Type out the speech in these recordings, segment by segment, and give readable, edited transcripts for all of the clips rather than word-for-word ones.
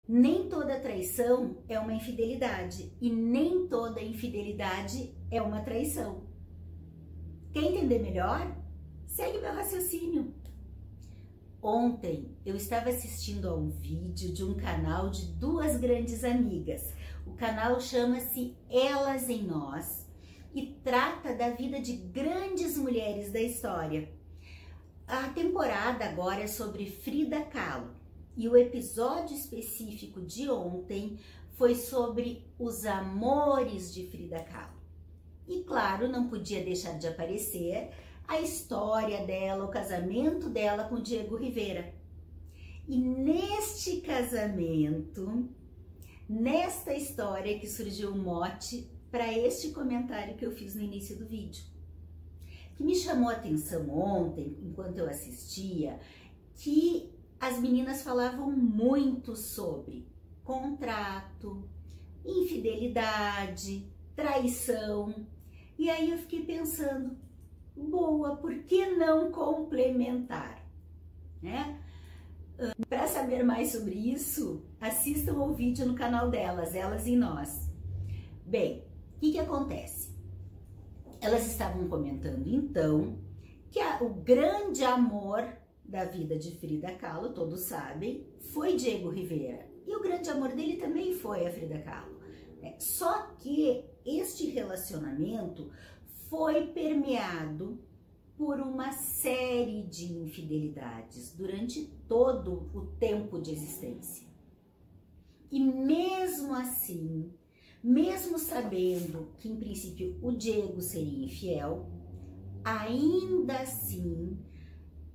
Nem toda traição é uma infidelidade e nem toda infidelidade é uma traição. Quer entender melhor? Segue meu raciocínio. Ontem eu estava assistindo a um vídeo de um canal de duas grandes amigas. O canal chama-se Elas em Nós e trata da vida de grandes mulheres da história. A temporada agora é sobre Frida Kahlo. E o episódio específico de ontem foi sobre os amores de Frida Kahlo. E claro, não podia deixar de aparecer a história dela, o casamento dela com Diego Rivera. E neste casamento, nesta história que surgiu o mote para este comentário que eu fiz no início do vídeo. O que me chamou a atenção ontem, enquanto eu assistia, que as meninas falavam muito sobre contrato, infidelidade, traição. E aí eu fiquei pensando, boa, por que não complementar? Né? Para saber mais sobre isso, assistam ao vídeo no canal delas, Elas em Nós. Bem, o que acontece? Elas estavam comentando então que o grande amor da vida de Frida Kahlo, todos sabem, foi Diego Rivera. E o grande amor dele também foi a Frida Kahlo. Só que este relacionamento foi permeado por uma série de infidelidades durante todo o tempo de existência. E mesmo assim, mesmo sabendo que em princípio o Diego seria infiel, ainda assim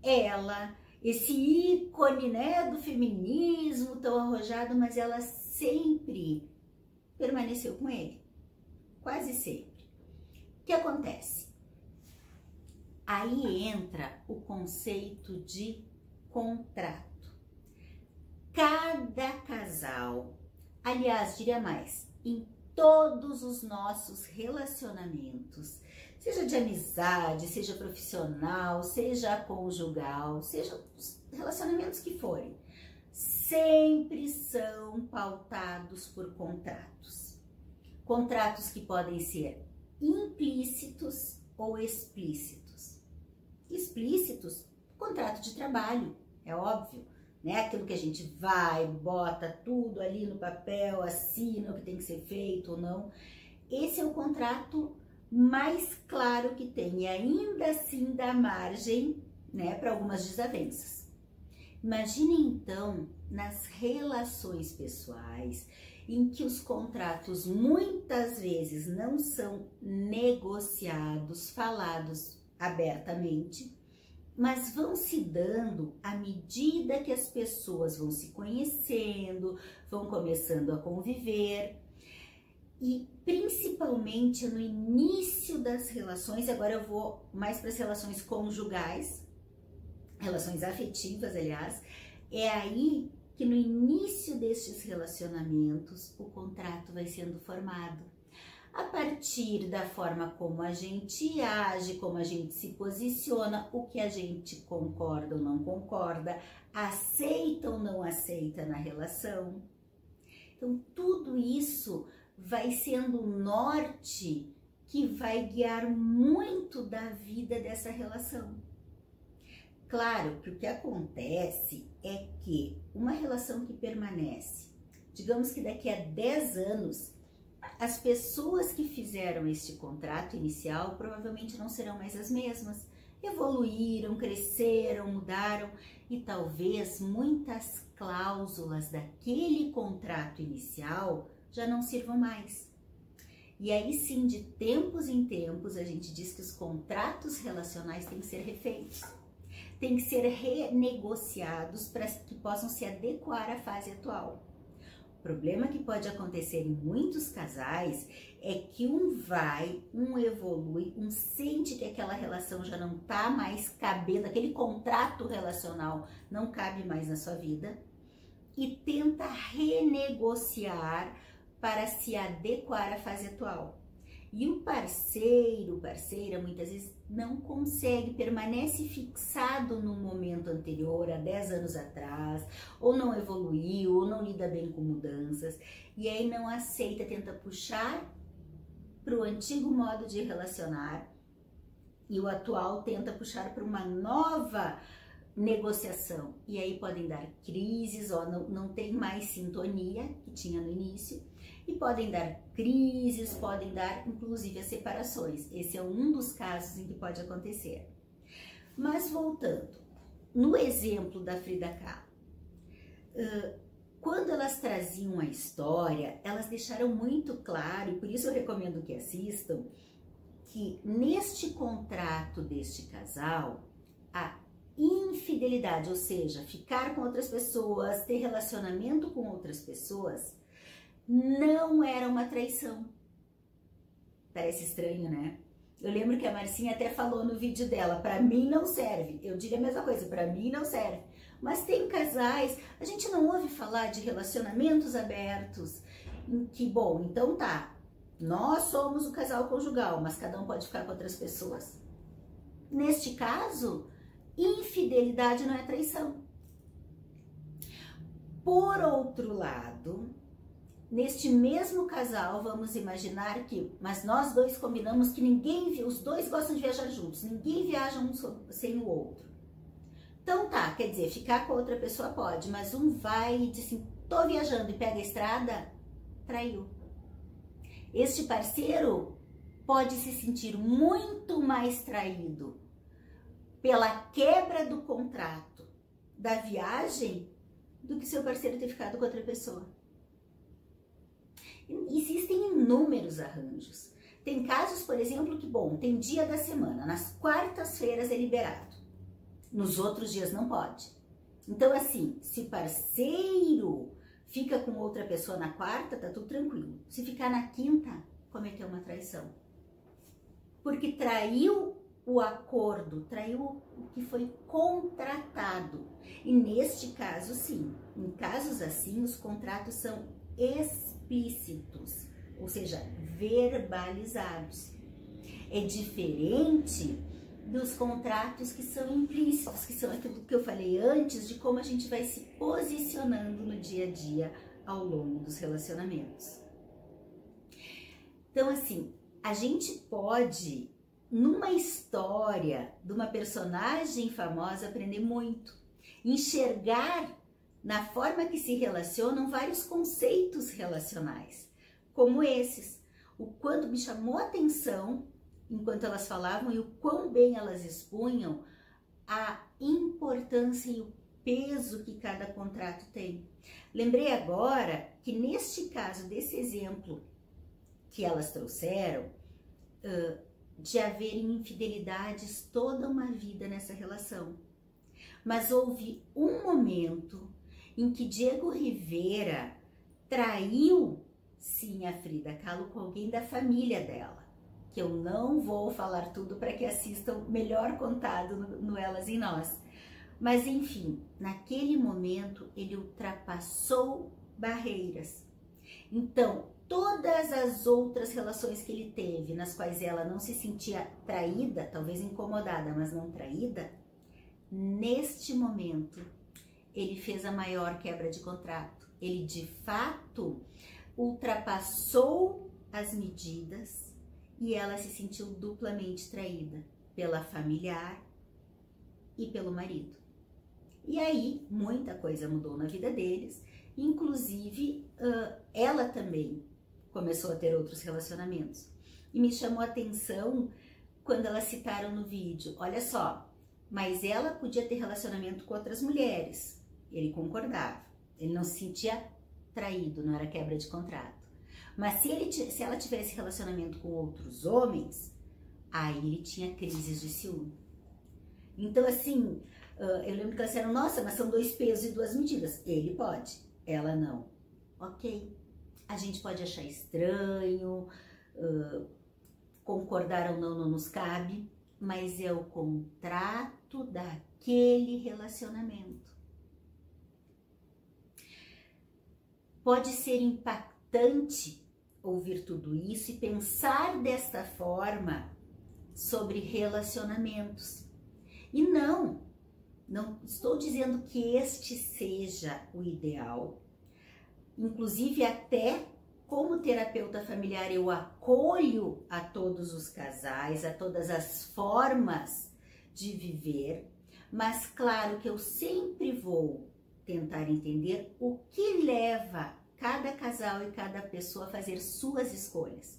ela, esse ícone, né, do feminismo tão arrojado, mas ela sempre permaneceu com ele, quase sempre. O que acontece? Aí entra o conceito de contrato. Cada casal, aliás, diria mais, em todos os nossos relacionamentos, seja de amizade, seja profissional, seja conjugal, seja os relacionamentos que forem, sempre são pautados por contratos. Contratos que podem ser implícitos ou explícitos. Explícitos, contrato de trabalho, é óbvio, né? Aquilo que a gente vai, bota tudo ali no papel, assina o que tem que ser feito ou não. Esse é o contrato mais claro que tem e ainda assim dá margem, né, para algumas desavenças. Imagine então nas relações pessoais em que os contratos muitas vezes não são negociados, falados abertamente, mas vão se dando à medida que as pessoas vão se conhecendo, vão começando a conviver. E principalmente no início das relações, agora eu vou mais para as relações conjugais, relações afetivas, aliás, é aí que no início destes relacionamentos o contrato vai sendo formado. A partir da forma como a gente age, como a gente se posiciona, o que a gente concorda ou não concorda, aceita ou não aceita na relação. Então tudo isso vai sendo o norte que vai guiar muito da vida dessa relação. Claro que o que acontece é que uma relação que permanece, digamos que daqui a 10 anos, as pessoas que fizeram este contrato inicial provavelmente não serão mais as mesmas. Evoluíram, cresceram, mudaram e talvez muitas cláusulas daquele contrato inicial já não sirvam mais. E aí sim, de tempos em tempos, a gente diz que os contratos relacionais têm que ser refeitos, têm que ser renegociados para que possam se adequar à fase atual. O problema que pode acontecer em muitos casais é que um evolui, um sente que aquela relação já não está mais cabendo, aquele contrato relacional não cabe mais na sua vida e tenta renegociar para se adequar à fase atual. E o parceiro, parceira, muitas vezes não consegue, permanece fixado no momento anterior, há 10 anos atrás, ou não evoluiu, ou não lida bem com mudanças, e aí não aceita, tenta puxar para o antigo modo de relacionar, e o atual tenta puxar para uma nova negociação. E aí podem dar crises, ó, não tem mais sintonia que tinha no início, e podem dar crises, podem dar inclusive as separações. Esse é um dos casos em que pode acontecer. Mas voltando, no exemplo da Frida Kahlo, quando elas traziam a história, elas deixaram muito claro, e por isso eu recomendo que assistam, que neste contrato deste casal, a infidelidade, ou seja, ficar com outras pessoas, ter relacionamento com outras pessoas, não era uma traição. Parece estranho, né? Eu lembro que a Marcinha até falou no vídeo dela, para mim não serve. Eu diria a mesma coisa, para mim não serve. Mas tem casais, a gente não ouve falar de relacionamentos abertos, em que, bom, então tá, nós somos o casal conjugal, mas cada um pode ficar com outras pessoas. Neste caso, infidelidade não é traição. Por outro lado, neste mesmo casal, vamos imaginar que, mas nós dois combinamos que ninguém, os dois gostam de viajar juntos, ninguém viaja um sem o outro. Então tá, quer dizer, ficar com outra pessoa pode, mas um vai e diz assim, tô viajando e pega a estrada, traiu. Este parceiro pode se sentir muito mais traído pela quebra do contrato da viagem do que seu parceiro ter ficado com outra pessoa. Existem inúmeros arranjos. Tem casos, por exemplo, que, bom, tem dia da semana, nas quartas-feiras é liberado, nos outros dias não pode. Então, assim, se o parceiro fica com outra pessoa na quarta, tá tudo tranquilo. Se ficar na quinta, cometeu uma traição. Porque traiu o acordo, traiu o que foi contratado. E neste caso, sim, em casos assim, os contratos são explícitos, ou seja, verbalizados. É diferente dos contratos que são implícitos, que são aquilo que eu falei antes, de como a gente vai se posicionando no dia a dia ao longo dos relacionamentos. Então, assim, a gente pode, numa história de uma personagem famosa, aprender muito, enxergar na forma que se relacionam vários conceitos relacionais, como esses. O quanto me chamou a atenção enquanto elas falavam e o quão bem elas expunham a importância e o peso que cada contrato tem. Lembrei agora que neste caso, desse exemplo que elas trouxeram, de haverem infidelidades toda uma vida nessa relação. Mas houve um momento em que Diego Rivera traiu, sim, a Frida Kahlo com alguém da família dela, que eu não vou falar tudo para que assistam melhor contado no Elas e Nós. Mas enfim, naquele momento ele ultrapassou barreiras. Então, todas as outras relações que ele teve, nas quais ela não se sentia traída, talvez incomodada, mas não traída, neste momento ele fez a maior quebra de contrato. Ele de fato ultrapassou as medidas e ela se sentiu duplamente traída pela familiar e pelo marido. E aí muita coisa mudou na vida deles, inclusive ela também começou a ter outros relacionamentos. E me chamou a atenção quando elas citaram no vídeo, olha só, mas ela podia ter relacionamento com outras mulheres. Ele concordava, ele não se sentia traído, não era quebra de contrato. Mas se ela tivesse relacionamento com outros homens, aí ele tinha crises de ciúme. Então, assim, eu lembro que elas disseram, nossa, mas são 2 pesos e 2 medidas. Ele pode, ela não. Ok, a gente pode achar estranho, concordar ou não nos cabe, mas é o contrato daquele relacionamento. Pode ser impactante ouvir tudo isso e pensar desta forma sobre relacionamentos. E não estou dizendo que este seja o ideal. Inclusive, até como terapeuta familiar, eu acolho a todos os casais, a todas as formas de viver, mas claro que eu sempre vou tentar entender o que leva cada casal e cada pessoa a fazer suas escolhas.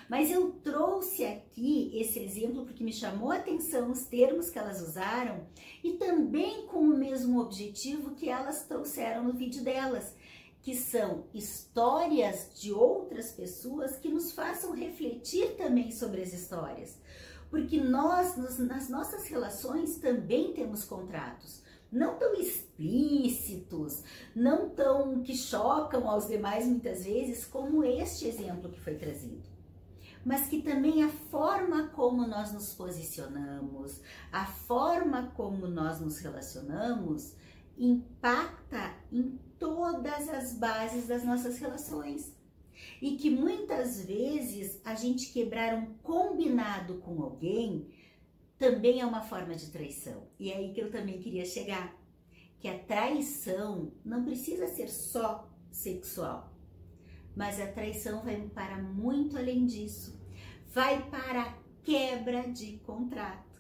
Mas eu trouxe aqui esse exemplo porque me chamou a atenção os termos que elas usaram e também com o mesmo objetivo que elas trouxeram no vídeo delas, que são histórias de outras pessoas que nos façam refletir também sobre as histórias. Porque nós, nas nossas relações, também temos contratos. Não tão explícitos, não tão que chocam aos demais muitas vezes, como este exemplo que foi trazido. Mas que também a forma como nós nos posicionamos, a forma como nós nos relacionamos, impacta em todas as bases das nossas relações. E que muitas vezes a gente quebrar um combinado com alguém também é uma forma de traição. E é aí que eu também queria chegar. Que a traição não precisa ser só sexual. Mas a traição vai para muito além disso. Vai para a quebra de contrato.